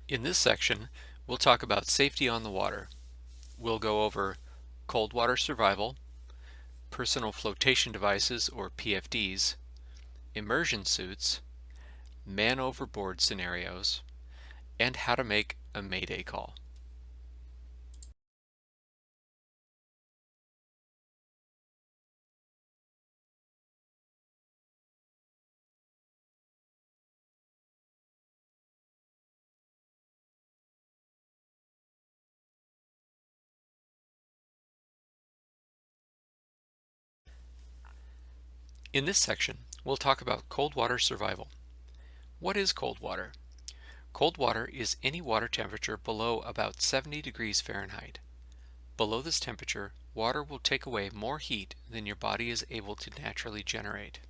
In this section, we'll talk about safety on the water. We'll go over cold water survival, personal flotation devices or PFDs, immersion suits, man overboard scenarios, and how to make a mayday call. In this section, we'll talk about cold water survival. What is cold water? Cold water is any water temperature below about 70 degrees Fahrenheit. Below this temperature, water will take away more heat than your body is able to naturally generate.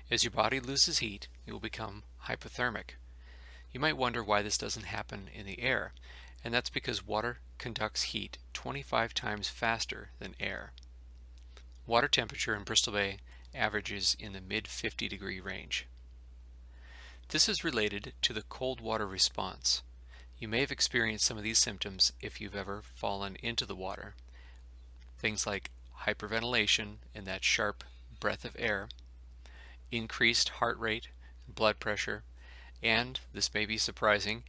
As your body loses heat, it will become hypothermic. You might wonder why this doesn't happen in the air, and that's because water conducts heat 25 times faster than air. Water temperature in Bristol Bay averages in the mid-50 degree range. This is related to the cold water response. You may have experienced some of these symptoms if you've ever fallen into the water. Things like hyperventilation and that sharp breath of air, increased heart rate, blood pressure, and, this may be surprising,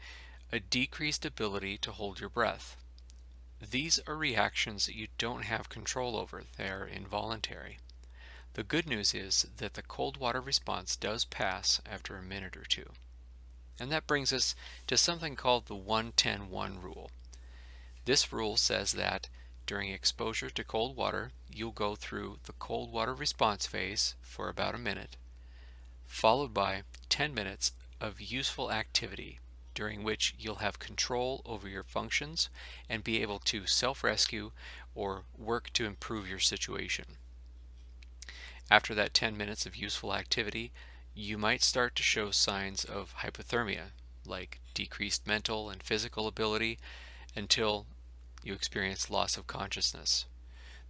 a decreased ability to hold your breath. These are reactions that you don't have control over. They are involuntary. The good news is that the cold water response does pass after a minute or two. And that brings us to something called the 1-10-1 rule. This rule says that during exposure to cold water, you'll go through the cold water response phase for about a minute, followed by 10 minutes of useful activity during which you'll have control over your functions and be able to self-rescue or work to improve your situation. After that 10 minutes of useful activity, you might start to show signs of hypothermia, like decreased mental and physical ability, until you experience loss of consciousness.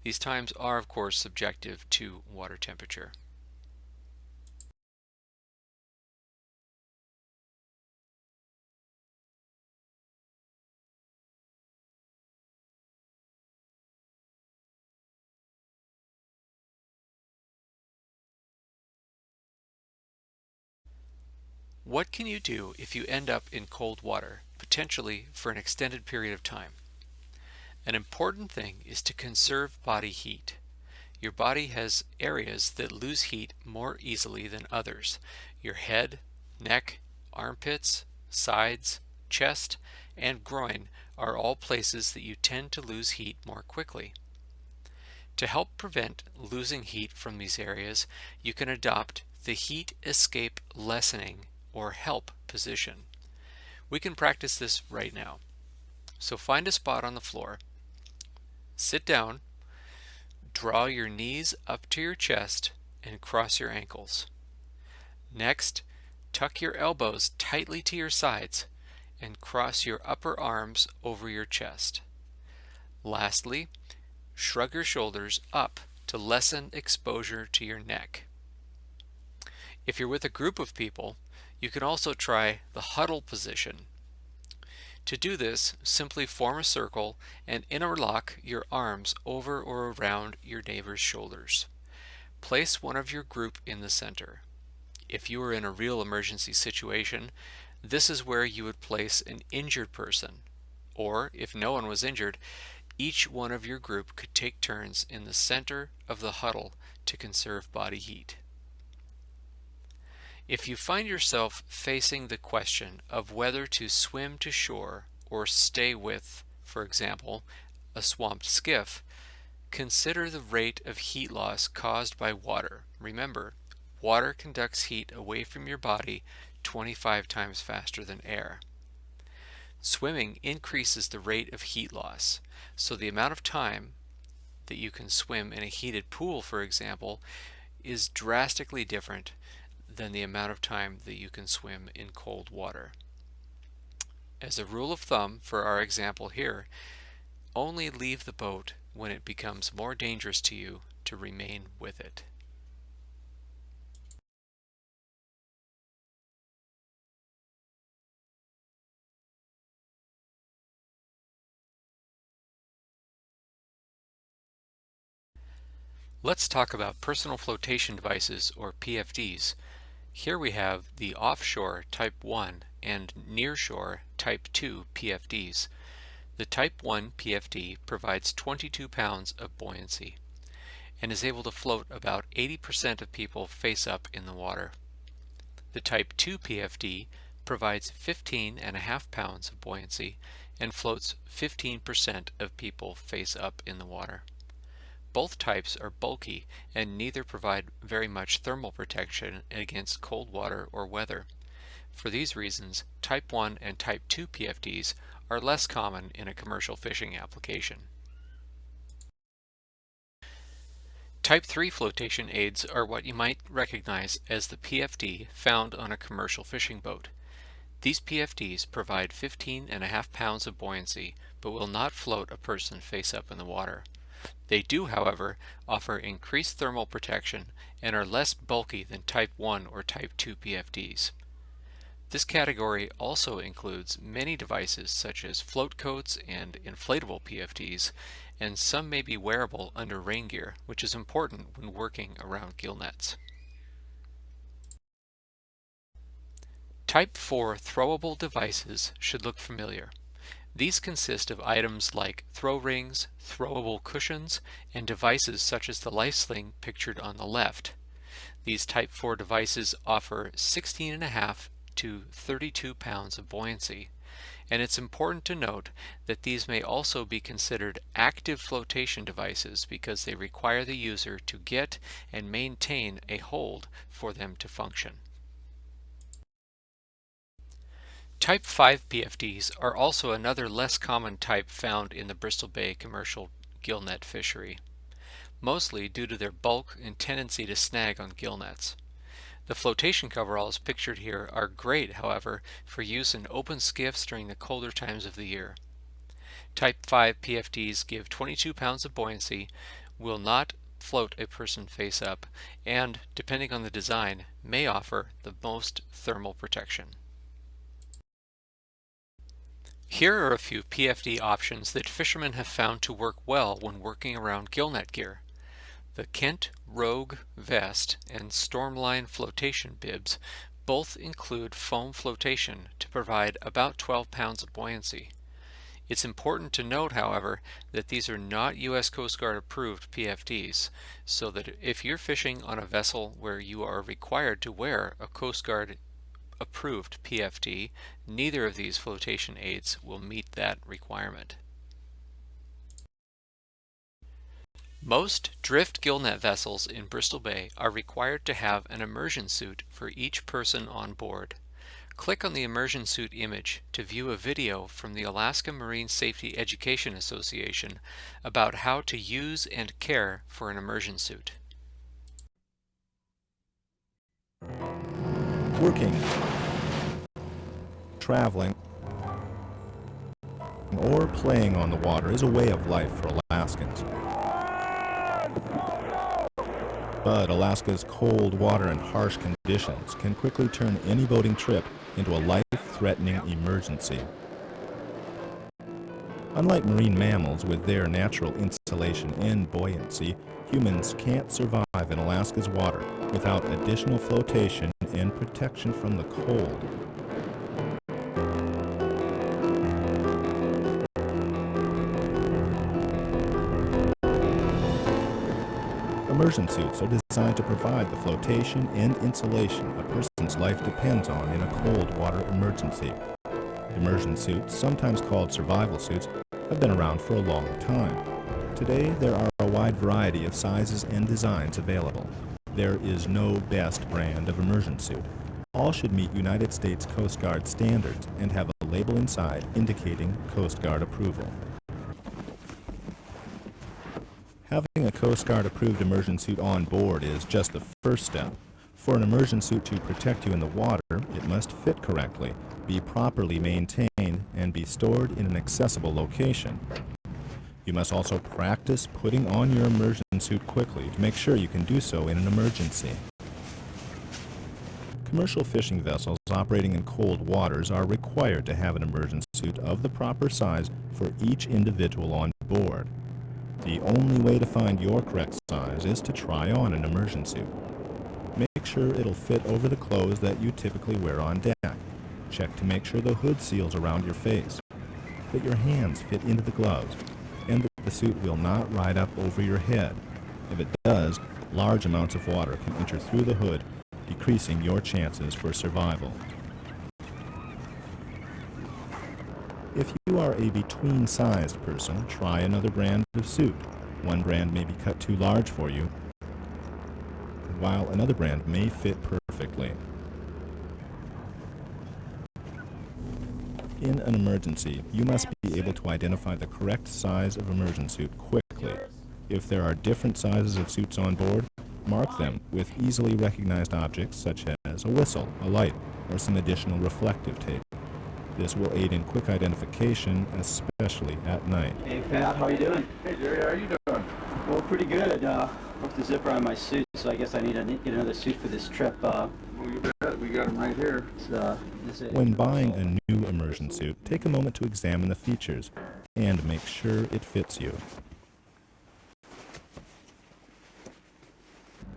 These times are, of course, subjective to water temperature. What can you do if you end up in cold water, potentially for an extended period of time? An important thing is to conserve body heat. Your body has areas that lose heat more easily than others. Your head, neck, armpits, sides, chest, and groin are all places that you tend to lose heat more quickly. To help prevent losing heat from these areas, you can adopt the heat escape lessening or HELP position. We can practice this right now. So find a spot on the floor, sit down, draw your knees up to your chest, and cross your ankles. Next, tuck your elbows tightly to your sides and cross your upper arms over your chest. Lastly, shrug your shoulders up to lessen exposure to your neck. If you're with a group of people, you can also try the huddle position. To do this, simply form a circle and interlock your arms over or around your neighbor's shoulders. Place one of your group in the center. If you were in a real emergency situation, this is where you would place an injured person. Or, if no one was injured, each one of your group could take turns in the center of the huddle to conserve body heat. If you find yourself facing the question of whether to swim to shore or stay with, for example, a swamped skiff, consider the rate of heat loss caused by water. Remember, water conducts heat away from your body 25 times faster than air. Swimming increases the rate of heat loss, so the amount of time that you can swim in a heated pool, for example, is drastically different than the amount of time that you can swim in cold water. As a rule of thumb for our example here, only leave the boat when it becomes more dangerous to you to remain with it. Let's talk about personal flotation devices, or PFDs. Here we have the offshore Type 1 and nearshore Type 2 PFDs. The Type 1 PFD provides 22 pounds of buoyancy and is able to float about 80% of people face up in the water. The Type 2 PFD provides 15.5 pounds of buoyancy and floats 15% of people face up in the water. Both types are bulky and neither provide very much thermal protection against cold water or weather. For these reasons, Type 1 and Type 2 PFDs are less common in a commercial fishing application. Type 3 flotation aids are what you might recognize as the PFD found on a commercial fishing boat. These PFDs provide 15.5 pounds of buoyancy, but will not float a person face up in the water. They do, however, offer increased thermal protection and are less bulky than Type 1 or Type 2 PFDs. This category also includes many devices such as float coats and inflatable PFDs, and some may be wearable under rain gear, which is important when working around gill nets. Type 4 throwable devices should look familiar. These consist of items like throw rings, throwable cushions, and devices such as the life sling pictured on the left. These Type 4 devices offer 16.5 to 32 pounds of buoyancy, and it's important to note that these may also be considered active flotation devices because they require the user to get and maintain a hold for them to function. Type 5 PFDs are also another less common type found in the Bristol Bay commercial gill net fishery, mostly due to their bulk and tendency to snag on gill nets. The flotation coveralls pictured here are great, however, for use in open skiffs during the colder times of the year. Type 5 PFDs give 22 pounds of buoyancy, will not float a person face up, and, depending on the design, may offer the most thermal protection. Here are a few PFD options that fishermen have found to work well when working around gill net gear. The Kent Rogue Vest and Stormline flotation bibs both include foam flotation to provide about 12 pounds of buoyancy. It's important to note, however, that these are not U.S. Coast Guard approved PFDs, so that if you're fishing on a vessel where you are required to wear a Coast Guard approved PFD, neither of these flotation aids will meet that requirement. Most drift gillnet vessels in Bristol Bay are required to have an immersion suit for each person on board. Click on the immersion suit image to view a video from the Alaska Marine Safety Education Association about how to use and care for an immersion suit. Working, traveling, or playing on the water is a way of life for Alaskans. But Alaska's cold water and harsh conditions can quickly turn any boating trip into a life-threatening emergency. Unlike marine mammals with their natural insulation and buoyancy, humans can't survive in Alaska's water without additional flotation and protection from the cold. Immersion suits are designed to provide the flotation and insulation a person's life depends on in a cold water emergency. Immersion suits, sometimes called survival suits, have been around for a long time. Today, there are a wide variety of sizes and designs available. There is no best brand of immersion suit. All should meet United States Coast Guard standards and have a label inside indicating Coast Guard approval. Having a Coast Guard approved immersion suit on board is just the first step. For an immersion suit to protect you in the water, it must fit correctly, be properly maintained, and be stored in an accessible location. You must also practice putting on your immersion suit quickly to make sure you can do so in an emergency. Commercial fishing vessels operating in cold waters are required to have an immersion suit of the proper size for each individual on board. The only way to find your correct size is to try on an immersion suit. Make sure it'll fit over the clothes that you typically wear on deck. Check to make sure the hood seals around your face, that your hands fit into the gloves, and that the suit will not ride up over your head. If it does, large amounts of water can enter through the hood, decreasing your chances for survival. If you are a between-sized person, try another brand of suit. One brand may be cut too large for you, while another brand may fit perfectly. In an emergency, you must be able to identify the correct size of immersion suit quickly. If there are different sizes of suits on board, mark them with easily recognized objects such as a whistle, a light, or some additional reflective tape. This will aid in quick identification, especially at night. Hey Pat, how you doing? Hey Jerry, how are you doing? Well, pretty good. Broke the zipper on my suit, so I guess I need to get another suit for this trip. Well, you bet. We got them right here. When buying a new immersion suit, take a moment to examine the features and make sure it fits you.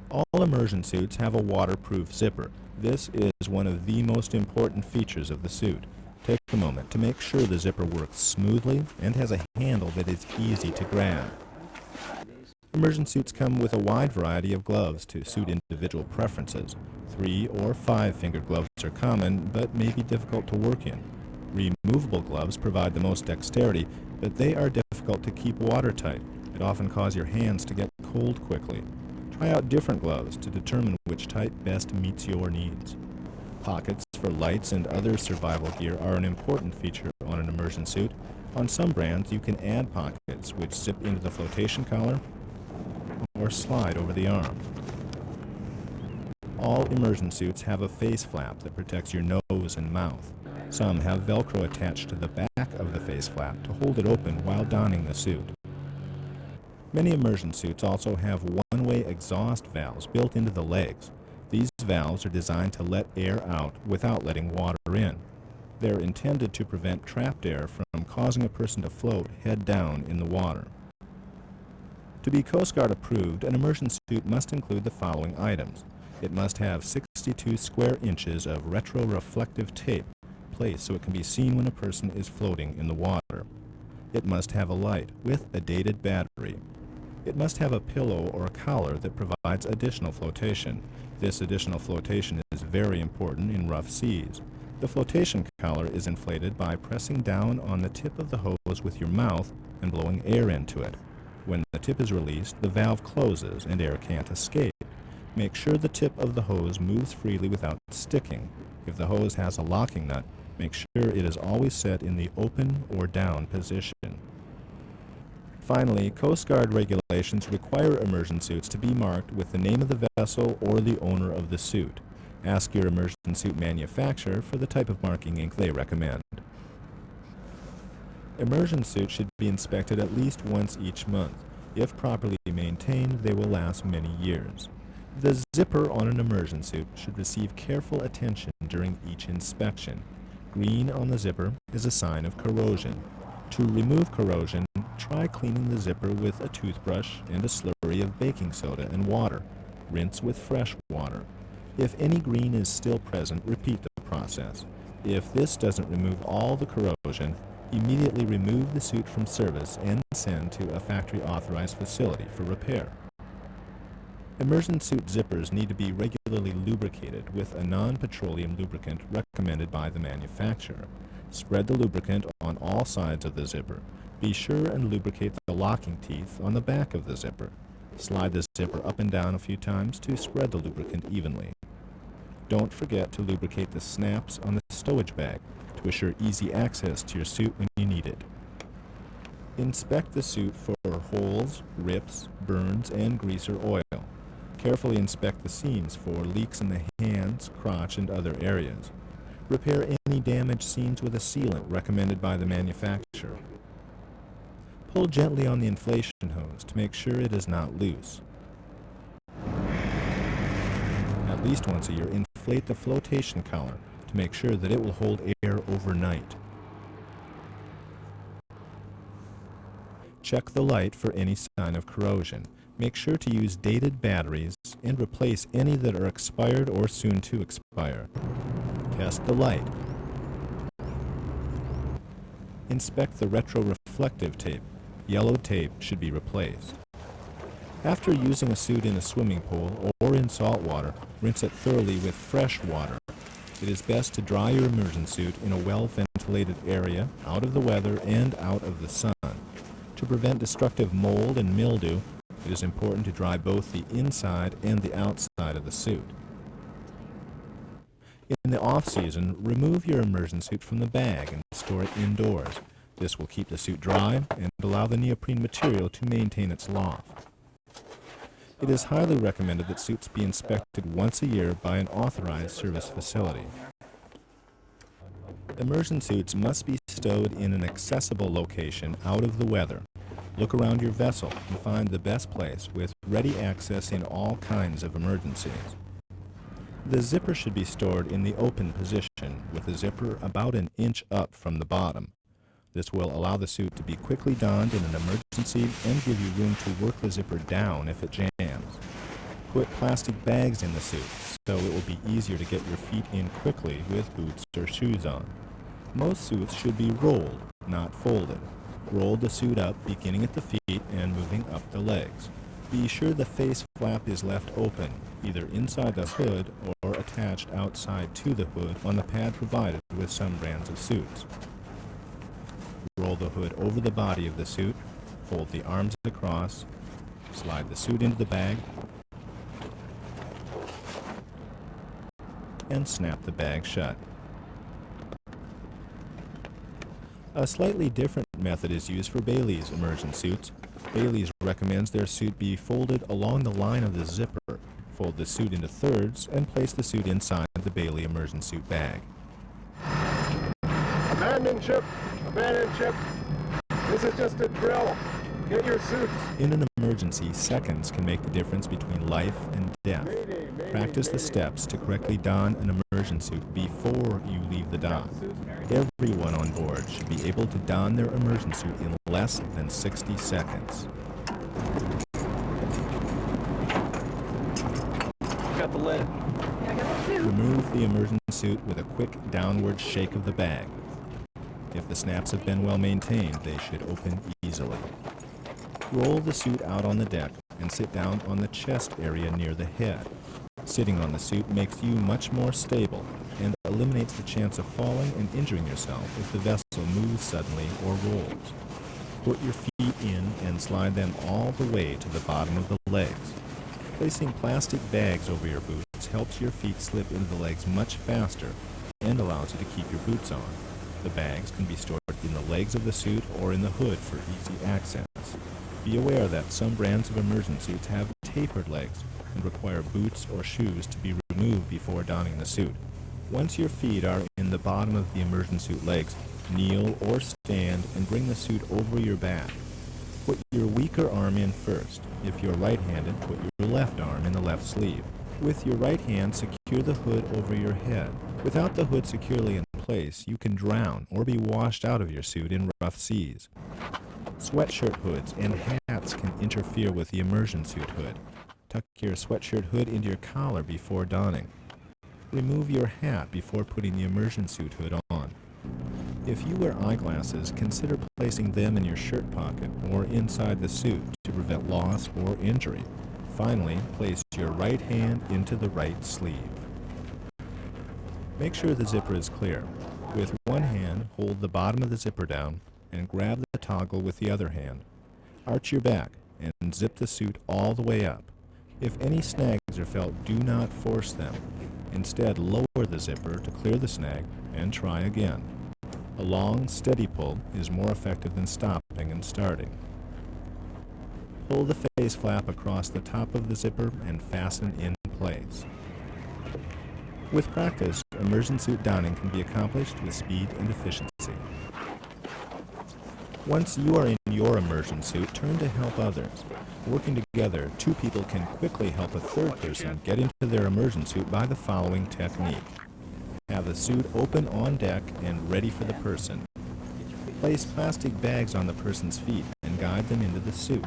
All immersion suits have a waterproof zipper. This is one of the most important features of the suit. Take a moment to make sure the zipper works smoothly and has a handle that is easy to grab. Immersion suits come with a wide variety of gloves to suit individual preferences. 3 or 5 fingered gloves are common, but may be difficult to work in. Removable gloves provide the most dexterity, but they are difficult to keep watertight. It often causes your hands to get cold quickly. Try out different gloves to determine which type best meets your needs. Pockets for lights and other survival gear are an important feature on an immersion suit. On some brands, you can add pockets which zip into the flotation collar or slide over the arm. All immersion suits have a face flap that protects your nose and mouth. Some have Velcro attached to the back of the face flap to hold it open while donning the suit. Many immersion suits also have one-way exhaust valves built into the legs. These valves are designed to let air out without letting water in. They're intended to prevent trapped air from causing a person to float head down in the water. To be Coast Guard approved, an immersion suit must include the following items. It must have 62 square inches of retroreflective tape placed so it can be seen when a person is floating in the water. It must have a light with a dated battery. It must have a pillow or a collar that provides additional flotation. This additional flotation is very important in rough seas. The flotation collar is inflated by pressing down on the tip of the hose with your mouth and blowing air into it. When the tip is released, the valve closes and air can't escape. Make sure the tip of the hose moves freely without sticking. If the hose has a locking nut, make sure it is always set in the open or down position. Finally, Coast Guard regulations require immersion suits to be marked with the name of the vessel or the owner of the suit. Ask your immersion suit manufacturer for the type of marking ink they recommend. Immersion suits should be inspected at least once each month. If properly maintained, they will last many years. The zipper on an immersion suit should receive careful attention during each inspection. Green on the zipper is a sign of corrosion. To remove corrosion, try cleaning the zipper with a toothbrush and a slurry of baking soda and water. Rinse with fresh water. If any green is still present, repeat the process. If this doesn't remove all the corrosion, immediately remove the suit from service and send to a factory-authorized facility for repair. Immersion suit zippers need to be regularly lubricated with a non-petroleum lubricant recommended by the manufacturer. Spread the lubricant on all sides of the zipper. Be sure and lubricate the locking teeth on the back of the zipper. Slide the zipper up and down a few times to spread the lubricant evenly. Don't forget to lubricate the snaps on the stowage bag to assure easy access to your suit when you need it. Inspect the suit for holes, rips, burns, and grease or oil. Carefully inspect the seams for leaks in the hands, crotch, and other areas. Repair any damaged seams with a sealant recommended by the manufacturer. Pull gently on the inflation hose to make sure it is not loose. At least once a year, inflate the flotation collar to make sure that it will hold air overnight. Check the light for any sign of corrosion. Make sure to use dated batteries and replace any that are expired or soon to expire. Test the light. Inspect the retroreflective tape. Yellow tape should be replaced. After using a suit in a swimming pool or in salt water, rinse it thoroughly with fresh water. It is best to dry your immersion suit in a well-ventilated area, out of the weather and out of the sun. To prevent destructive mold and mildew, it is important to dry both the inside and the outside of the suit. In the off-season, remove your immersion suit from the bag and store it indoors. This will keep the suit dry and allow the neoprene material to maintain its loft. It is highly recommended that suits be inspected once a year by an authorized service facility. Immersion suits must be stowed in an accessible location out of the weather. Look around your vessel and find the best place with ready access in all kinds of emergencies. The zipper should be stored in the open position with the zipper about an inch up from the bottom. This will allow the suit to be quickly donned in an emergency and give you room to work the zipper down if it jams. Put plastic bags in the suit so it will be easier to get your feet in quickly with boots or shoes on. Most suits should be rolled, not folded. Roll the suit up beginning at the feet and moving up the legs. Be sure the face flap is left open, either inside the hood or attached outside to the hood on the pad provided with some brands of suits. Roll the hood over the body of the suit, fold the arms across, slide the suit into the bag, and snap the bag shut. A slightly different method is used for Bailey's immersion suits. Bailey's recommends their suit be folded along the line of the zipper. Fold the suit into thirds and place the suit inside the Bailey immersion suit bag. Abandon ship! Abandon ship! This is just a drill. Get your suits. In an emergency, seconds can make the difference between life and death. Practice the steps to correctly don an immersion suit before you leave the dock. Everyone on board should be able to don their immersion suit in less than 60 seconds. Got the lid. Remove the immersion suit with a quick downward shake of the bag. If the snaps have been well maintained, they should open easily. Roll the suit out on the deck and sit down on the chest area near the head. Sitting on the suit makes you much more stable and eliminates the chance of falling and injuring yourself if the vessel moves suddenly or rolls. Put your feet in and slide them all the way to the bottom of the legs. Placing plastic bags over your boots helps your feet slip into the legs much faster and allows you to keep your boots on. The bags can be stored in the legs of the suit or in the hood for easy access. Be aware that some brands of immersion suits have tapered legs and require boots or shoes to be removed before donning the suit. Once your feet are in the bottom of the immersion suit legs, kneel or stand and bring the suit over your back. Put your weaker arm in first. If you're right-handed, put your left arm in the left sleeve. With your right hand, secure the hood over your head. Without the hood securely in place, you can drown or be washed out of your suit in rough seas. Sweatshirt hoods and hats can interfere with the immersion suit hood. Tuck your sweatshirt hood into your collar before donning. Remove your hat before putting the immersion suit hood on. If you wear eyeglasses, consider placing them in your shirt pocket or inside the suit to prevent loss or injury. Finally, place your right hand into the right sleeve. Make sure the zipper is clear. With one hand, hold the bottom of the zipper down and grab the toggle with the other hand. Arch your back and zip the suit all the way up. If any snags are felt, do not force them. Instead, lower the zipper to clear the snag and try again. A long, steady pull is more effective than stopping and starting. Pull the face flap across the top of the zipper and fasten in place. With practice, immersion suit donning can be accomplished with speed and efficiency. Once you are in your immersion suit, turn to help others. Working together, two people can quickly help a third person get into their immersion suit by the following technique. Have the suit open on deck and ready for the person. Place plastic bags on the person's feet and guide them into the suit.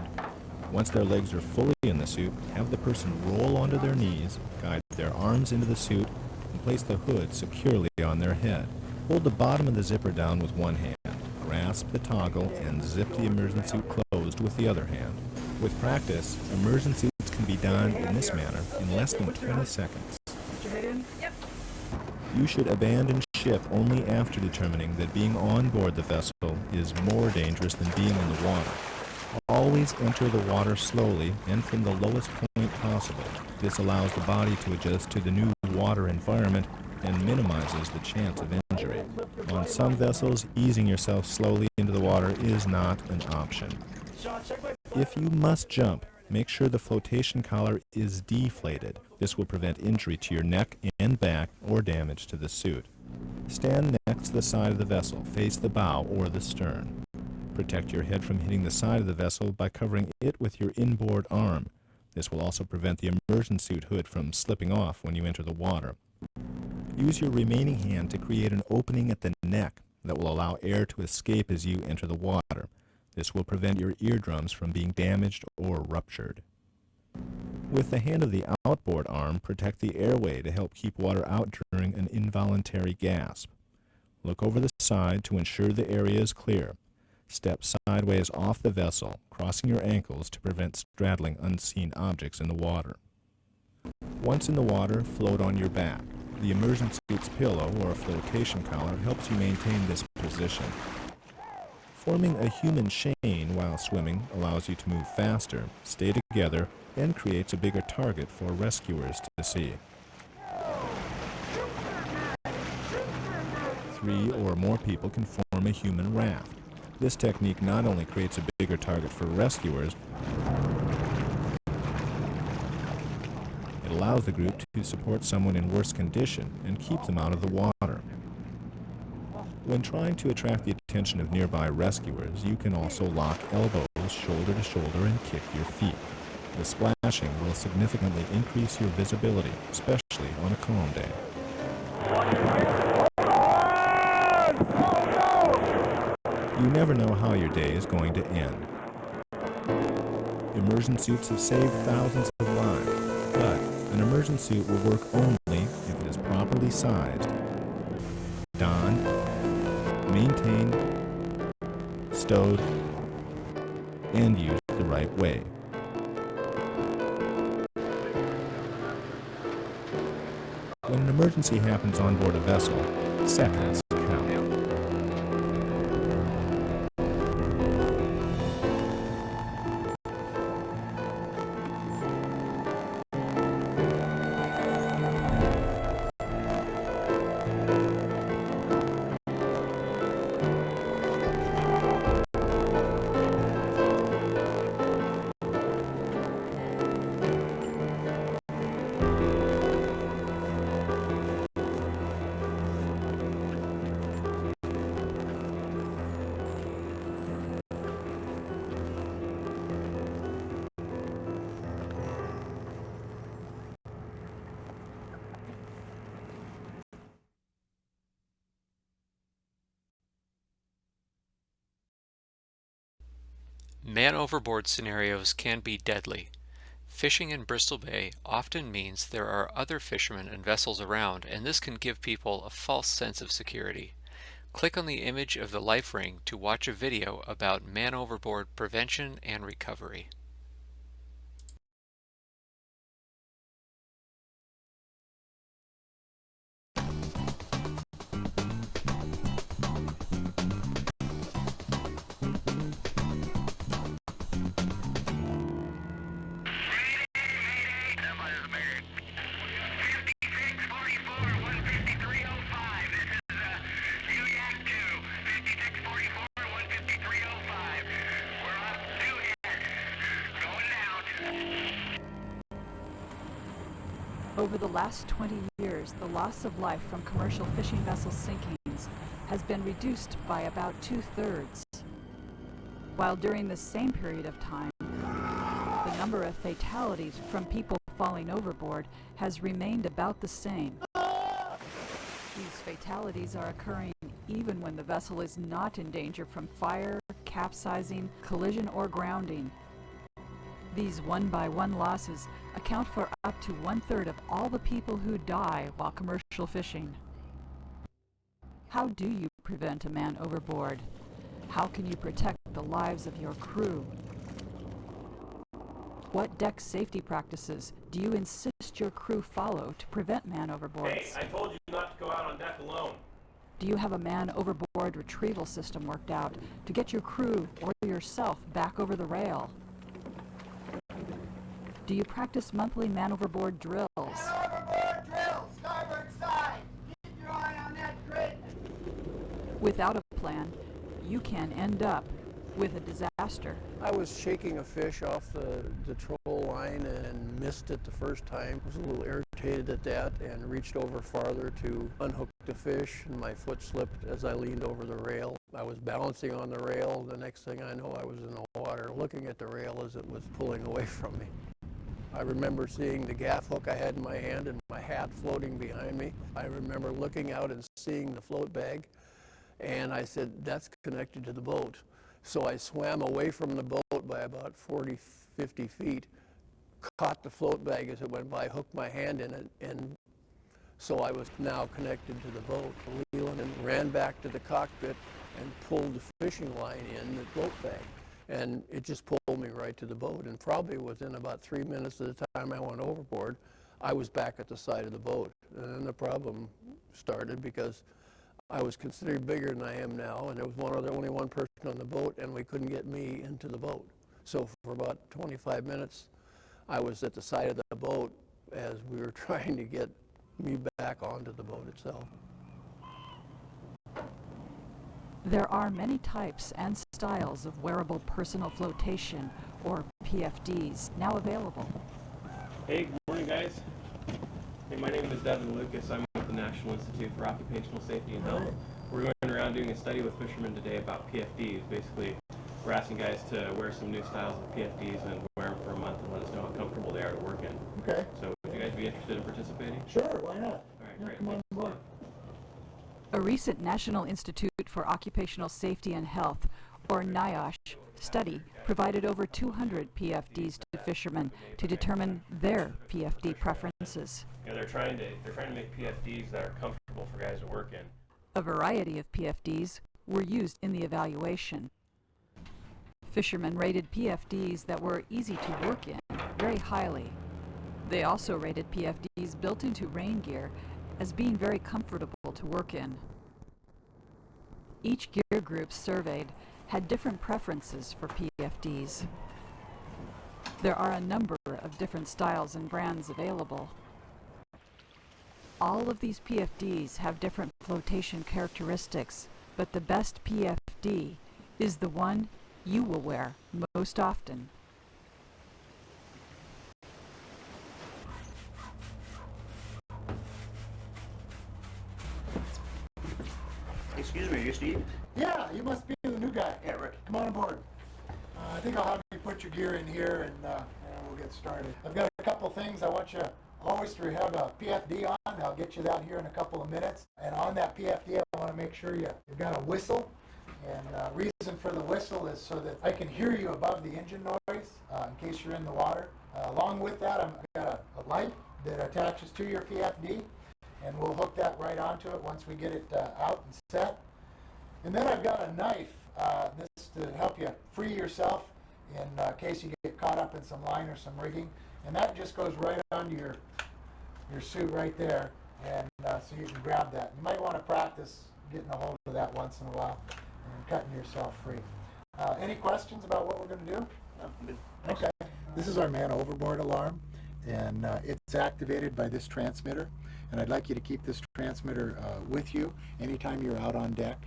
Once their legs are fully in the suit, have the person roll onto their knees, guide their arms into the suit, and place the hood securely on their head. Hold the bottom of the zipper down with one hand, grasp the toggle, and zip the immersion suit closed with the other hand. With practice, immersion suits can be donned in this manner in less than 20 seconds. You should abandon ship only after determining that being on board the vessel is more dangerous than being in the water. Always enter the water slowly and from the lowest point possible. This allows the body to adjust to the new water environment and minimizes the chance of injury. On some vessels, easing yourself slowly into the water is not an option. If you must jump, make sure the flotation collar is deflated. This will prevent injury to your neck and back or damage to the suit. Stand next to the side of the vessel, face the bow or the stern. Protect your head from hitting the side of the vessel by covering it with your inboard arm. This will also prevent the immersion suit hood from slipping off when you enter the water. Use your remaining hand to create an opening at the neck that will allow air to escape as you enter the water. This will prevent your eardrums from being damaged or ruptured. With the hand of the outboard arm, protect the airway to help keep water out during an involuntary gasp. Look over the side to ensure the area is clear. Step sideways off the vessel, crossing your ankles to prevent straddling unseen objects in the water. Once in the water, float on your back. The immersion suit's pillow or a flotation collar helps you maintain this position. Forming a human chain while swimming allows you to move faster, stay together, and creates a bigger target for rescuers to see. 3 or more people can form a human raft. This technique not only creates a bigger target for rescuers, it allows the group to support someone in worse condition and keep them out of the water. When trying to attract the attention of nearby rescuers, you can also lock elbows shoulder to shoulder and kick your feet. The splashing will significantly increase your visibility, especially on a calm day. You never know how your day is going to end. Immersion suits have saved thousands of lives, but an immersion suit will work only if it is properly sized, donned, maintained, stowed, and used the right way. When an emergency happens on board a vessel, seconds count. Man overboard scenarios can be deadly. Fishing in Bristol Bay often means there are other fishermen and vessels around, and this can give people a false sense of security. Click on the image of the life ring to watch a video about man overboard prevention and recovery. Over the last 20 years, the loss of life from commercial fishing vessel sinkings has been reduced by about 2/3, while during the same period of time, the number of fatalities from people falling overboard has remained about the same. These fatalities are occurring even when the vessel is not in danger from fire, capsizing, collision, or grounding. These one-by-one losses account for up to 1/3 of all the people who die while commercial fishing. How do you prevent a man overboard? How can you protect the lives of your crew? What deck safety practices do you insist your crew follow to prevent man overboards? Hey, I told you not to go out on deck alone. Do you have a man overboard retrieval system worked out to get your crew or yourself back over the rail? Do you practice monthly man overboard drills? Man overboard drill, starboard side. Keep your eye on that grid. Without a plan, you can end up with a disaster. I was shaking a fish off the troll line and missed it the first time. I was a little irritated at that and reached over farther to unhook the fish, and my foot slipped as I leaned over the rail. I was balancing on the rail. The next thing I know, I was in the water looking at the rail as it was pulling away from me. I remember seeing the gaff hook I had in my hand and my hat floating behind me. I remember looking out and seeing the float bag, and I said, that's connected to the boat. So I swam away from the boat by about 40, 50 feet, caught the float bag as it went by, hooked my hand in it, and so I was now connected to the boat. Leland and ran back to the cockpit and pulled the fishing line in the float bag. And it just pulled me right to the boat. And probably within about 3 minutes of the time I went overboard, I was back at the side of the boat. And then the problem started because I was considered bigger than I am now, and there was only one person on the boat, and we couldn't get me into the boat. So for about 25 minutes, I was at the side of the boat as we were trying to get me back onto the boat itself. There are many types and styles of wearable personal flotation, or PFDs, now available. Hey, good morning, guys. Hey, my name is Devin Lucas. I'm with the National Institute for Occupational Safety and Health. We're going around doing a study with fishermen today about PFDs. Basically, we're asking guys to wear some new styles of PFDs and wear them for a month and let us know how comfortable they are to work in. Okay. So would you guys be interested in participating? Sure, why not? All right, great. Come on board. A recent National Institute for Occupational Safety and Health, or NIOSH, study provided over 200 PFDs to fishermen to determine their PFD preferences. You know, they're trying to make PFDs that are comfortable for guys to work in. A variety of PFDs were used in the evaluation. Fishermen rated PFDs that were easy to work in very highly. They also rated PFDs built into rain gear as being very comfortable to work in. Each gear group surveyed had different preferences for PFDs. There are a number of different styles and brands available. All of these PFDs have different flotation characteristics, but the best PFD is the one you will wear most often. Excuse me, are you Steve? Yeah, you must be the new guy. Yeah, Rick. Come on aboard. I think I'll have you put your gear in here and we'll get started. I've got a couple things I want you always to have a PFD on. I'll get you that here in a couple of minutes. And on that PFD, I want to make sure you've got a whistle. And reason for the whistle is so that I can hear you above the engine noise in case you're in the water. Along with that, I've got a light that attaches to your PFD. And we'll hook that right onto it once we get it out and set. And then I've got a knife, this to help you free yourself in case you get caught up in some line or some rigging. And that just goes right onto your suit right there, and so you can grab that. You might want to practice getting a hold of that once in a while and cutting yourself free. Any questions about what we're going to do? Okay. This is our man overboard alarm, and it's activated by this transmitter. And I'd like you to keep this transmitter with you anytime you're out on deck,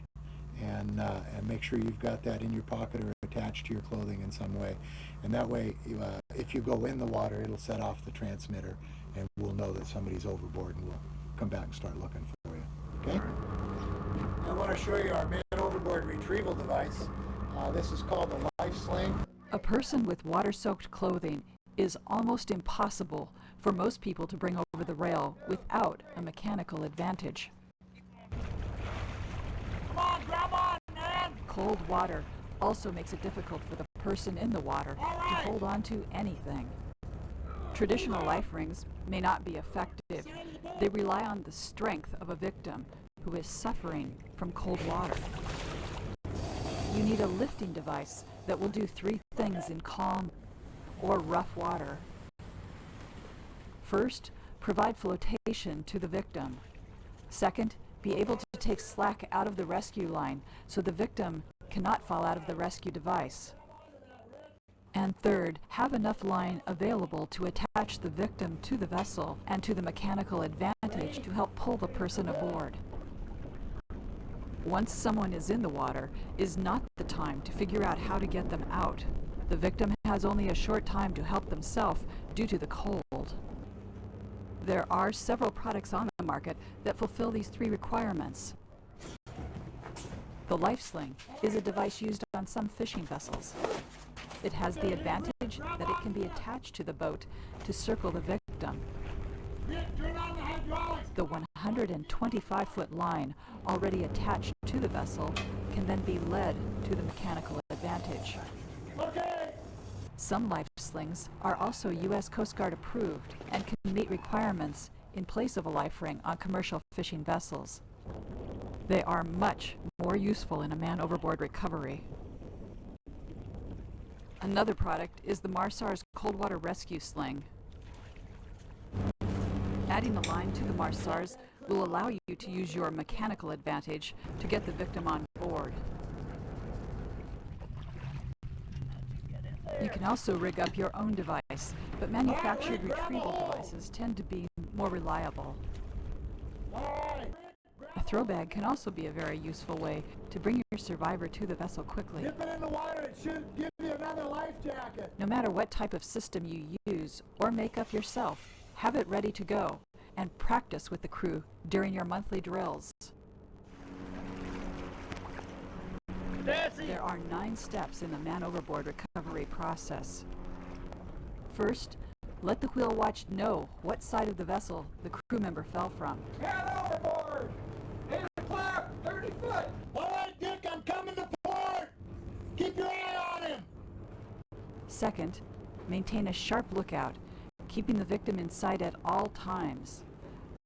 and make sure you've got that in your pocket or attached to your clothing in some way. And that way, if you go in the water, it'll set off the transmitter, and we'll know that somebody's overboard, and we'll come back and start looking for you. Okay? I want to show you our man overboard retrieval device. This is called the Life Sling. A person with water-soaked clothing is almost impossible for most people to bring over the rail without a mechanical advantage. Cold water also makes it difficult for the person in the water to hold on to anything. Traditional life rings may not be effective. They rely on the strength of a victim who is suffering from cold water. You need a lifting device that will do 3 things in calm or rough water. First, provide flotation to the victim. Second, be able to take slack out of the rescue line so the victim cannot fall out of the rescue device. And third, have enough line available to attach the victim to the vessel and to the mechanical advantage to help pull the person aboard. Once someone is in the water, is not the time to figure out how to get them out. The victim has only a short time to help themselves due to the cold. There are several products on the market that fulfill these 3 requirements. The life sling is a device used on some fishing vessels. It has the advantage that it can be attached to the boat to circle the victim. The 125-foot line already attached to the vessel can then be led to the mechanical advantage. Some life slings are also U.S. Coast Guard approved and can meet requirements in place of a life ring on commercial fishing vessels. They are much more useful in a man overboard recovery. Another product is the Marsars Cold Water Rescue Sling. Adding a line to the Marsars will allow you to use your mechanical advantage to get the victim on board. You can also rig up your own device, but manufactured retrieval devices tend to be more reliable. A throw bag can also be a very useful way to bring your survivor to the vessel quickly. Dip it in the water, it should give you another life jacket. No matter what type of system you use or make up yourself, have it ready to go and practice with the crew during your monthly drills. There are 9 steps in the man overboard recovery process. First, let the wheel watch know what side of the vessel the crew member fell from. Head overboard! 8 o'clock, 30 foot! All right, Dick, I'm coming to port. Keep your eye on him. Second, maintain a sharp lookout, keeping the victim in sight at all times.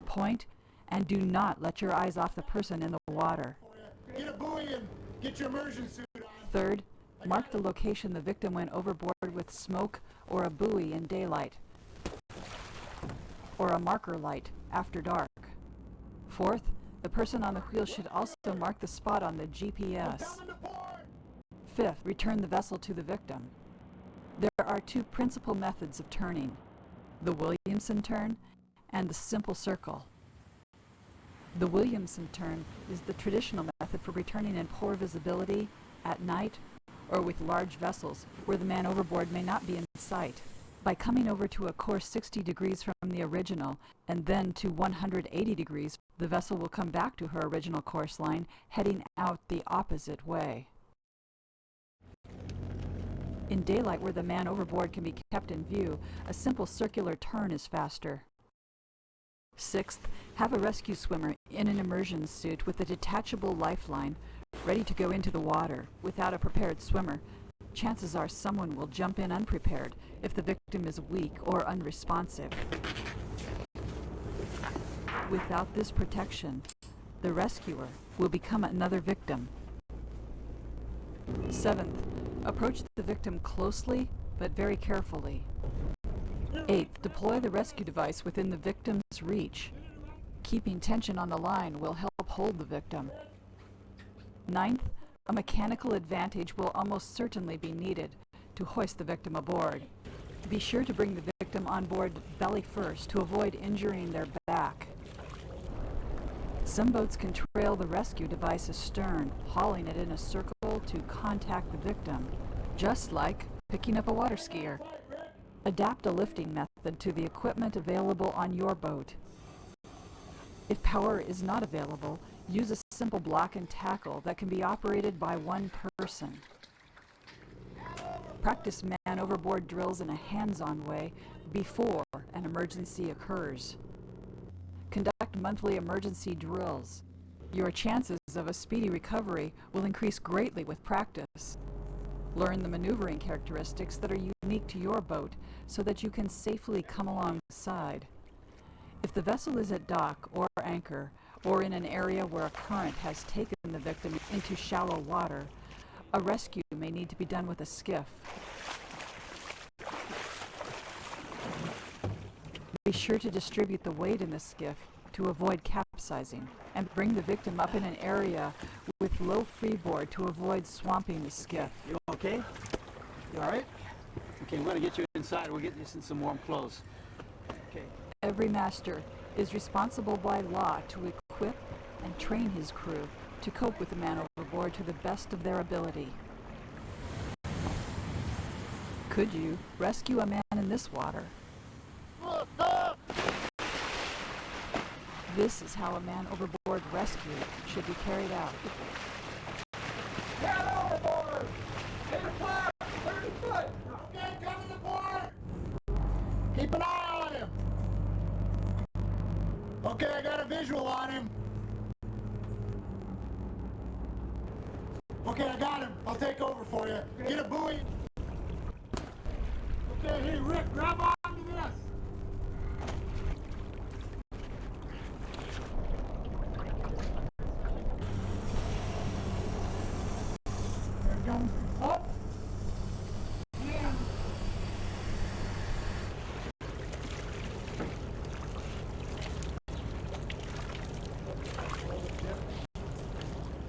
Point and do not let your eyes off the person in the water. Get a buoy and get your immersion suit on. Third, mark the location the victim went overboard with smoke or a buoy in daylight, or a marker light after dark. Fourth, the person on the wheel should also mark the spot on the GPS. Fifth, return the vessel to the victim. There are 2 principal methods of turning: the Williamson turn and the simple circle. The Williamson turn is the traditional method for returning in poor visibility, at night, or with large vessels where the man overboard may not be in sight. By coming over to a course 60 degrees from the original and then to 180 degrees, the vessel will come back to her original course line, heading out the opposite way. In daylight, where the man overboard can be kept in view, a simple circular turn is faster. Sixth, have a rescue swimmer in an immersion suit with a detachable lifeline ready to go into the water. Without a prepared swimmer, chances are someone will jump in unprepared if the victim is weak or unresponsive. Without this protection, the rescuer will become another victim. Seventh, approach the victim closely but very carefully. Eighth, deploy the rescue device within the victim's reach. Keeping tension on the line will help hold the victim. Ninth, a mechanical advantage will almost certainly be needed to hoist the victim aboard. Be sure to bring the victim on board belly first to avoid injuring their back. Some boats can trail the rescue device astern, hauling it in a circle to contact the victim, just like picking up a water skier. Adapt a lifting method to the equipment available on your boat. If power is not available, use a simple block and tackle that can be operated by one person. Practice man overboard drills in a hands-on way before an emergency occurs. Conduct monthly emergency drills. Your chances of a speedy recovery will increase greatly with practice. Learn the maneuvering characteristics that are unique to your boat so that you can safely come alongside. If the vessel is at dock or anchor, or in an area where a current has taken the victim into shallow water, a rescue may need to be done with a skiff. Be sure to distribute the weight in the skiff to avoid capsizing, and bring the victim up in an area with low freeboard to avoid swamping the skiff. You okay? You all right? Okay, we're going to get you inside. We'll get you in some warm clothes. Okay. Every master is responsible by law to equip and train his crew to cope with the man overboard to the best of their ability. Could you rescue a man in this water? This is how a man overboard rescue should be carried out. Get overboard! Get a flat! 30 foot! Okay, come to the board! Keep an eye on him. Okay, I got a visual on him. Okay, I got him. I'll take over for you. Get a buoy. Okay, hey Rick, grab onto this. There it comes. Up. And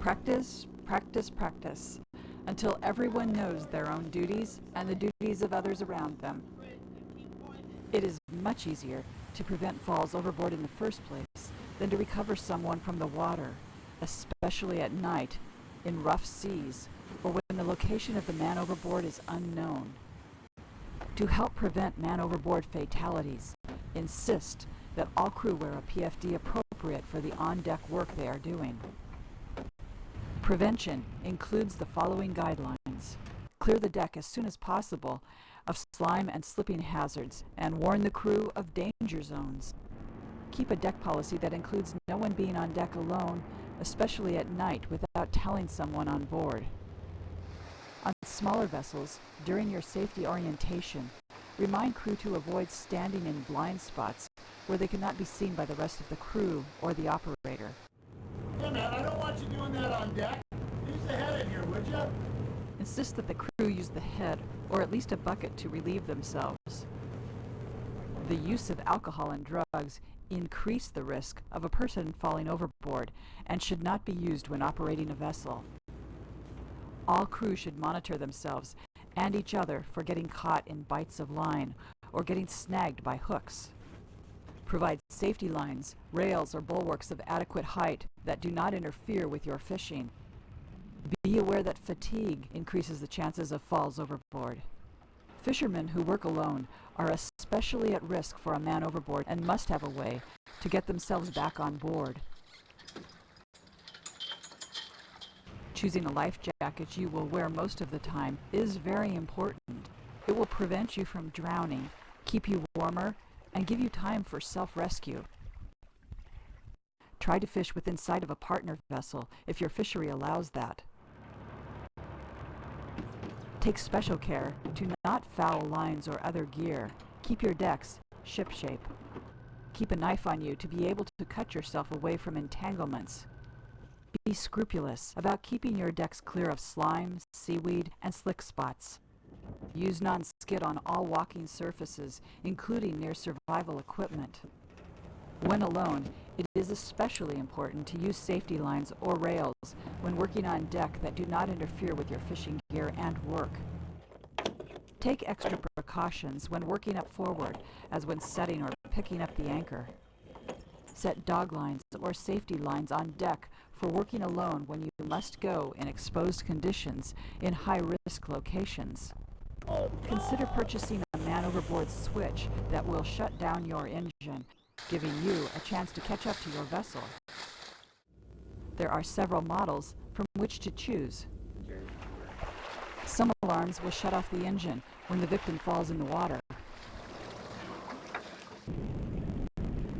Practice, practice, practice, until everyone knows their own duties and the duties of others around them. It is much easier to prevent falls overboard in the first place than to recover someone from the water, especially at night, in rough seas, or when the location of the man overboard is unknown. To help prevent man overboard fatalities, insist that all crew wear a PFD appropriate for the on-deck work they are doing. Prevention includes the following guidelines. Clear the deck as soon as possible of slime and slipping hazards and warn the crew of danger zones. Keep a deck policy that includes no one being on deck alone, especially at night, without telling someone on board. On smaller vessels, during your safety orientation, remind crew to avoid standing in blind spots where they cannot be seen by the rest of the crew or the operator. hey man, I don't want you doing that on deck. Use the head in here, would you? Insist that the crew use the head or at least a bucket to relieve themselves. The use of alcohol and drugs increase the risk of a person falling overboard and should not be used when operating a vessel. All crew should monitor themselves and each other for getting caught in bites of line or getting snagged by hooks. Provide safety lines, rails, or bulwarks of adequate height that do not interfere with your fishing. Be aware that fatigue increases the chances of falls overboard. Fishermen who work alone are especially at risk for a man overboard and must have a way to get themselves back on board. Choosing a life jacket you will wear most of the time is very important. It will prevent you from drowning, keep you warmer, and give you time for self-rescue. Try to fish within sight of a partner vessel if your fishery allows that. Take special care to not foul lines or other gear. Keep your decks shipshape. Keep a knife on you to be able to cut yourself away from entanglements. Be scrupulous about keeping your decks clear of slime, seaweed, and slick spots. Use non-skid on all walking surfaces, including near survival equipment. When alone, it is especially important to use safety lines or rails when working on deck that do not interfere with your fishing gear and work. Take extra precautions when working up forward, as when setting or picking up the anchor. Set dog lines or safety lines on deck for working alone when you must go in exposed conditions in high-risk locations. Consider purchasing a man-overboard switch that will shut down your engine, giving you a chance to catch up to your vessel. There are several models from which to choose. Some alarms will shut off the engine when the victim falls in the water.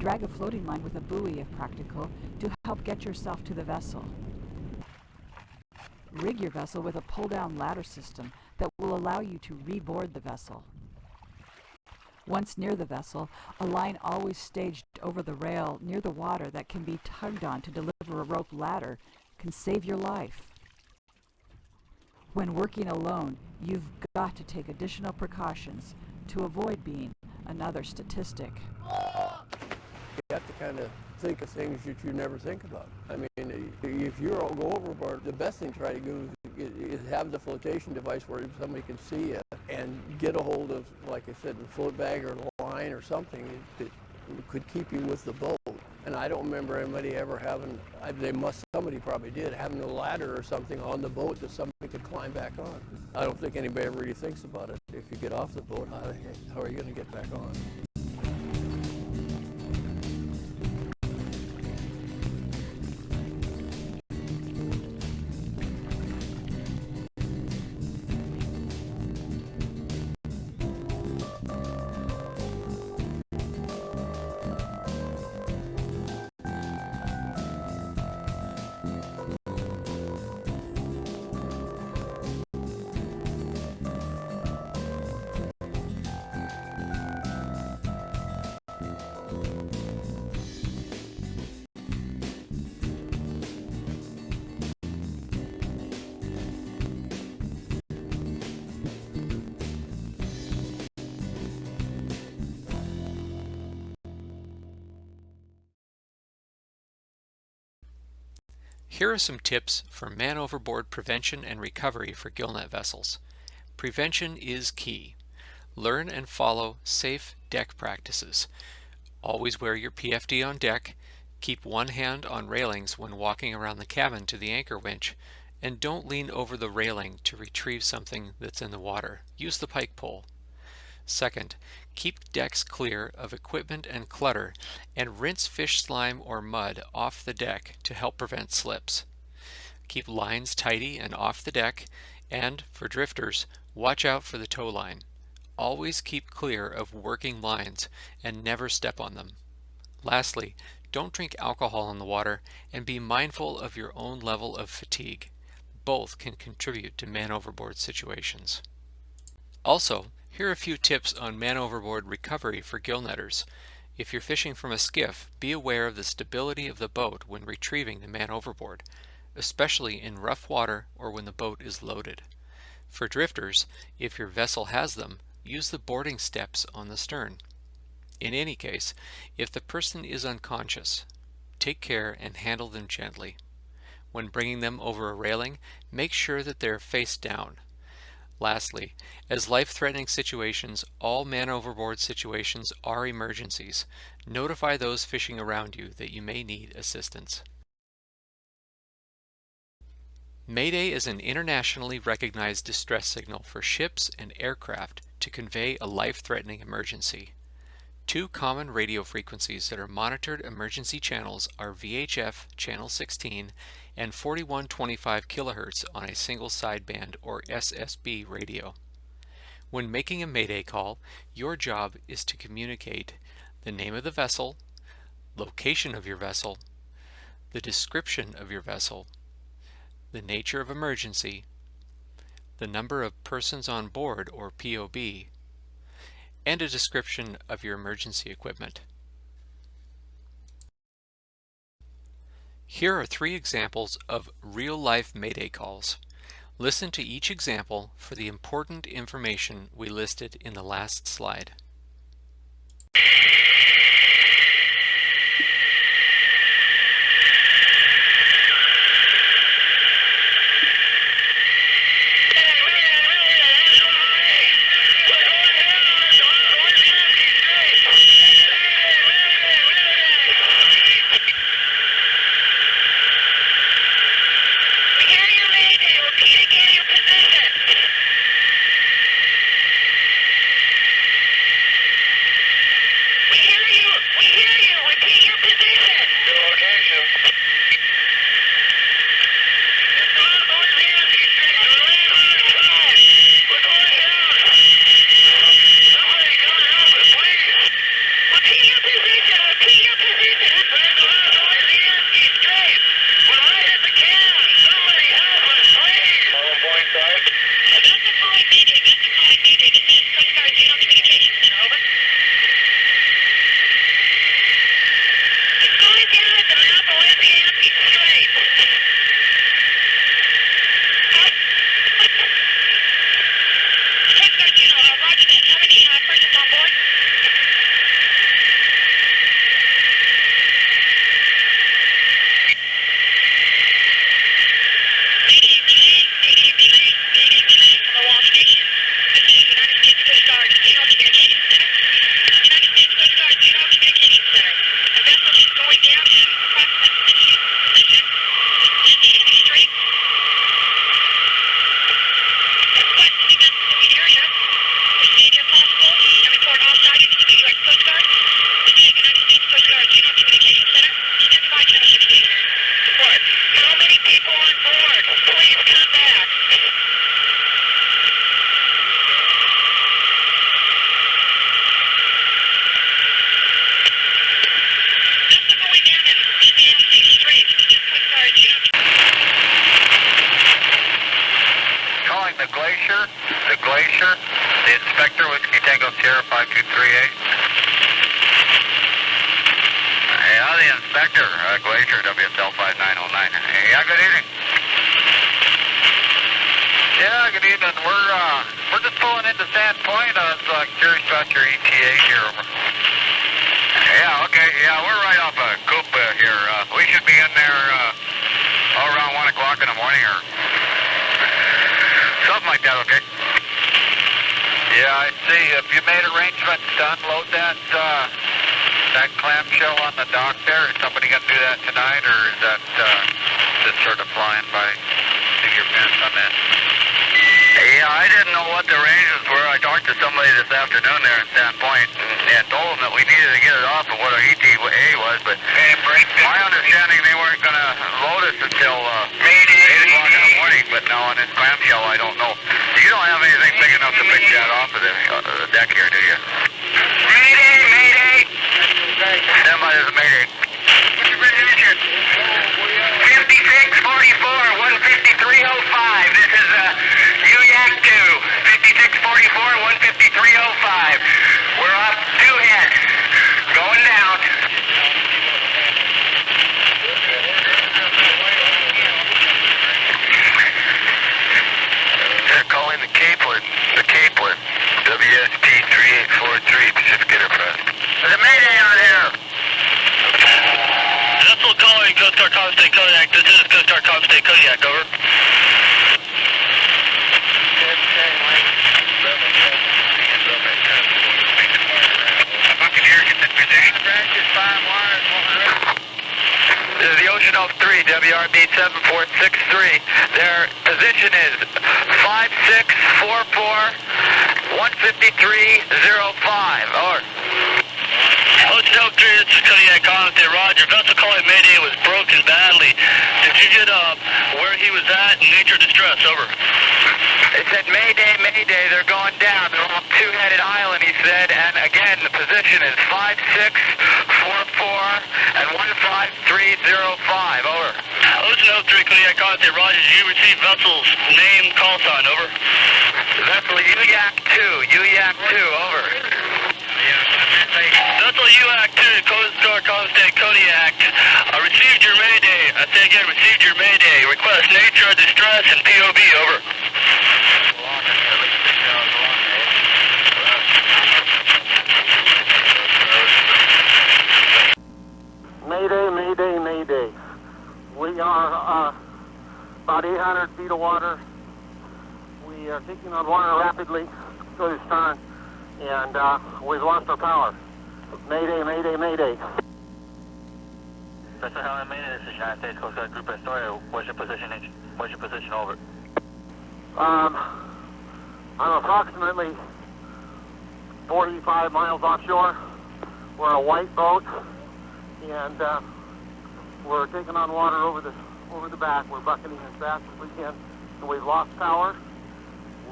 Drag a floating line with a buoy if practical to help get yourself to the vessel. Rig your vessel with a pull-down ladder system that will allow you to reboard the vessel. Once near the vessel, a line always staged over the rail near the water that can be tugged on to deliver a rope ladder can save your life. When working alone, you've got to take additional precautions to avoid being another statistic. You have to kind of think of things that you never think about. I mean, if you go overboard, the best thing to try to do is have the flotation device where somebody can see you and get a hold of, like I said, a float bag or a line or something that could keep you with the boat. And I don't remember anybody ever having, somebody probably did, having a ladder or something on the boat that somebody could climb back on. I don't think anybody ever really thinks about it. If you get off the boat, how are you going to get back on? Here are some tips for man overboard prevention and recovery for gillnet vessels. Prevention is key. Learn and follow safe deck practices. Always wear your PFD on deck, keep one hand on railings when walking around the cabin to the anchor winch, and don't lean over the railing to retrieve something that's in the water. Use the pike pole. Second, keep decks clear of equipment and clutter, and rinse fish slime or mud off the deck to help prevent slips. Keep lines tidy and off the deck, and, for drifters, watch out for the tow line. Always keep clear of working lines and never step on them. Lastly, don't drink alcohol in the water and be mindful of your own level of fatigue. Both can contribute to man overboard situations. Also, here are a few tips on man overboard recovery for gillnetters. If you're fishing from a skiff, be aware of the stability of the boat when retrieving the man overboard, especially in rough water or when the boat is loaded. For drifters, if your vessel has them, use the boarding steps on the stern. In any case, if the person is unconscious, take care and handle them gently. When bringing them over a railing, make sure that they're face down. Lastly, as life-threatening situations, all man overboard situations are emergencies. Notify those fishing around you that you may need assistance. Mayday is an internationally recognized distress signal for ships and aircraft to convey a life-threatening emergency. Two common radio frequencies that are monitored emergency channels are VHF channel 16 and 4125 kHz on a single sideband or SSB radio. When making a Mayday call, your job is to communicate the name of the vessel, location of your vessel, the description of your vessel, the nature of emergency, the number of persons on board or POB, and a description of your emergency equipment. Here are 3 examples of real-life Mayday calls. Listen to each example for the important information we listed in the last slide. Repeat your position. the Glacier, the Inspector, Whiskey Tango Sierra 5238. Yeah, the Inspector, Glacier, WSL 5909. Yeah, good evening. Yeah, good evening. We're just pulling into Sand Point. I was curious about your ETA here. Yeah, okay. Yeah, we're right off of Koopa here. We should be in there around 1 o'clock in the morning or something like that, okay? Yeah, I see. Have you made arrangements to unload that clamshell on the dock there? Is somebody going to do that tonight, or is that just sort of flying by your pants on that? Yeah, I didn't know what the arrangements were. I talked to somebody this afternoon there in Sand Point and told them that we needed to get it off of what our ETA was, but my understanding they weren't going to load us until 8 o'clock in the morning, but now on this clamshell I don't know. You don't have anything big enough to pick that off of the deck here, do you? Mayday, mayday! Stand by, there's a mayday. What's your position? 5644, 15305. This is UYAC 2. 5644, 15305. We're off 2 head. Going down. They're calling the Capeland. The Capeland. WSP 3843, Pacific Enterprise. There's a mayday on here. Vessel calling Coast Guard Comm State Kodiak. This is Coast Guard Comm State Kodiak, over. Buccaneer, get that position. This is the Ocean Oak 3, WRB 7463. Their position is 5644, 15305. Over. Ocean Oak 3, this is Kodiak Comm State, roger. Vessel calling Mayday was broken badly. Did you get where he was at and nature distress, over? It said Mayday, Mayday, they're going down. They're on two-headed island, he said, and again, the position is 5644 and 15305, over. Ocean Oak 3, Kodiak Comm State, roger. Did you receive vessel's name, call sign, over? Vessel UYAC 2, UYAC 2, over. Vessel UYAC 2, Coast Guard Comm State Kodiak. Received your Mayday. I say again, received your Mayday. Request nature of distress and POB, over. Mayday, mayday, mayday. We are about 800 feet of water. We are taking on water rapidly to the stern, and we've lost our power. Mayday, mayday, mayday. Vessel Helen Mayday, this is United States Coast Guard Group Astoria. What's your position, over? I'm approximately 45 miles offshore. We're a white boat, and we're taking on water over the back. We're bucketing as fast as we can, and we've lost power.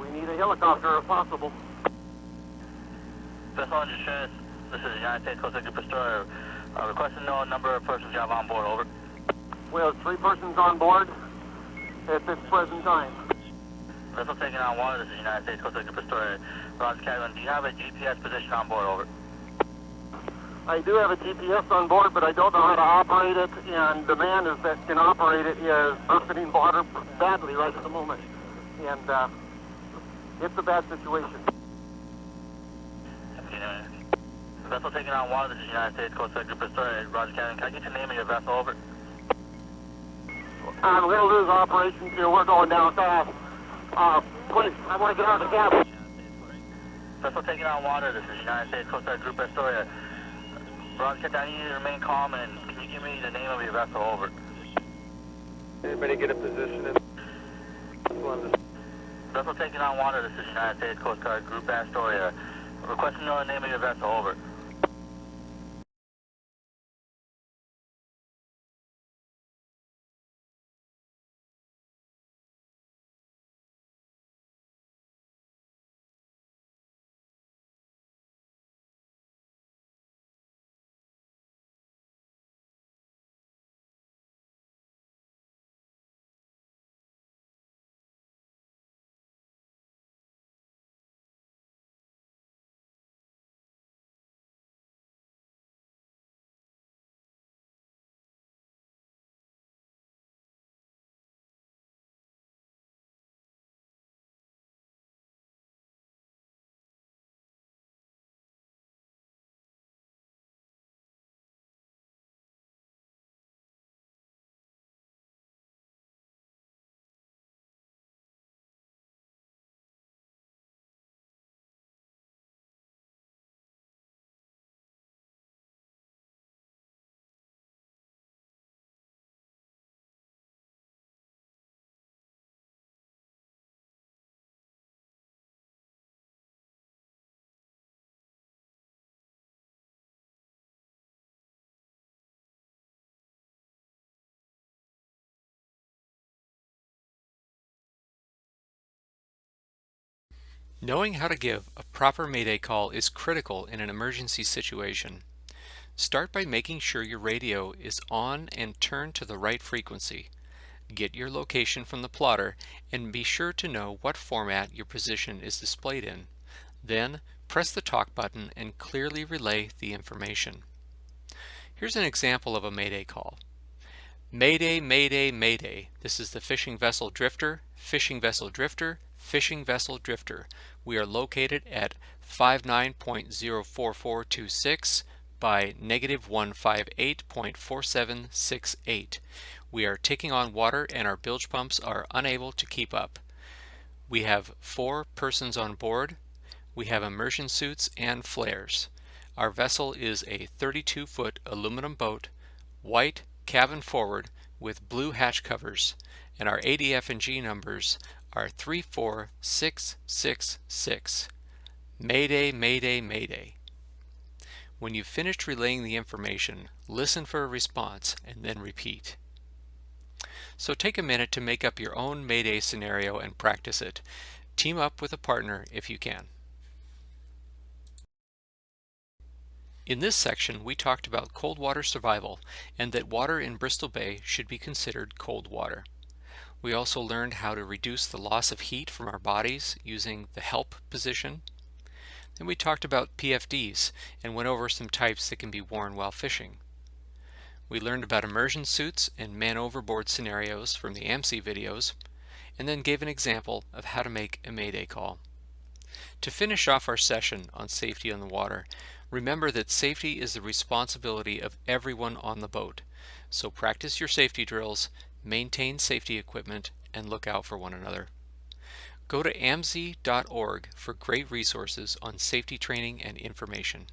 We need a helicopter if possible. Vessel on distress, this is United States Coast Guard Group Astoria. Request to know number of persons you have on board, over. We have 3 persons on board at this present time. Vessel taking on water, this is United States Coast Guard Group Astoria. Roger, Catalan, do you have a GPS position on board, over? I do have a GPS on board, but I don't know how to operate it, and the man that can operate it is buffeting water badly right at the moment. And it's a bad situation. Vessel taking on water, this is United States Coast Guard Group Astoria. Roger, Catalan, can I get your name and your vessel, over? I'm going to lose operations here. We're going down fast. Please, I want to get out of the cabin. Vessel taking on water, this is United States Coast Guard Group Astoria. Roger, I need you to remain calm, and can you give me the name of your vessel, over? Anybody get a position in Vessel taking on water, this is United States Coast Guard Group Astoria. Requesting to know the name of your vessel, over. Knowing how to give a proper Mayday call is critical in an emergency situation. Start by making sure your radio is on and turned to the right frequency. Get your location from the plotter and be sure to know what format your position is displayed in. Then press the talk button and clearly relay the information. Here's an example of a Mayday call. Mayday, Mayday, Mayday. This is the fishing vessel Drifter, fishing vessel Drifter, fishing vessel Drifter. We are located at 59.04426 by -158.4768. We are taking on water and our bilge pumps are unable to keep up. We have 4 persons on board. We have immersion suits and flares. Our vessel is a 32-foot aluminum boat, white, cabin forward with blue hatch covers, and our ADF&G numbers are 34666. Mayday, Mayday, Mayday. When you've finished relaying the information, listen for a response and then repeat. So take a minute to make up your own Mayday scenario and practice it. Team up with a partner if you can. In this section, we talked about cold water survival and that water in Bristol Bay should be considered cold water. We also learned how to reduce the loss of heat from our bodies using the help position. Then we talked about PFDs and went over some types that can be worn while fishing. We learned about immersion suits and man overboard scenarios from the AMC videos, and then gave an example of how to make a Mayday call. To finish off our session on safety on the water, remember that safety is the responsibility of everyone on the boat. So practice your safety drills, maintain safety equipment, and look out for one another. Go to amz.org for great resources on safety training and information.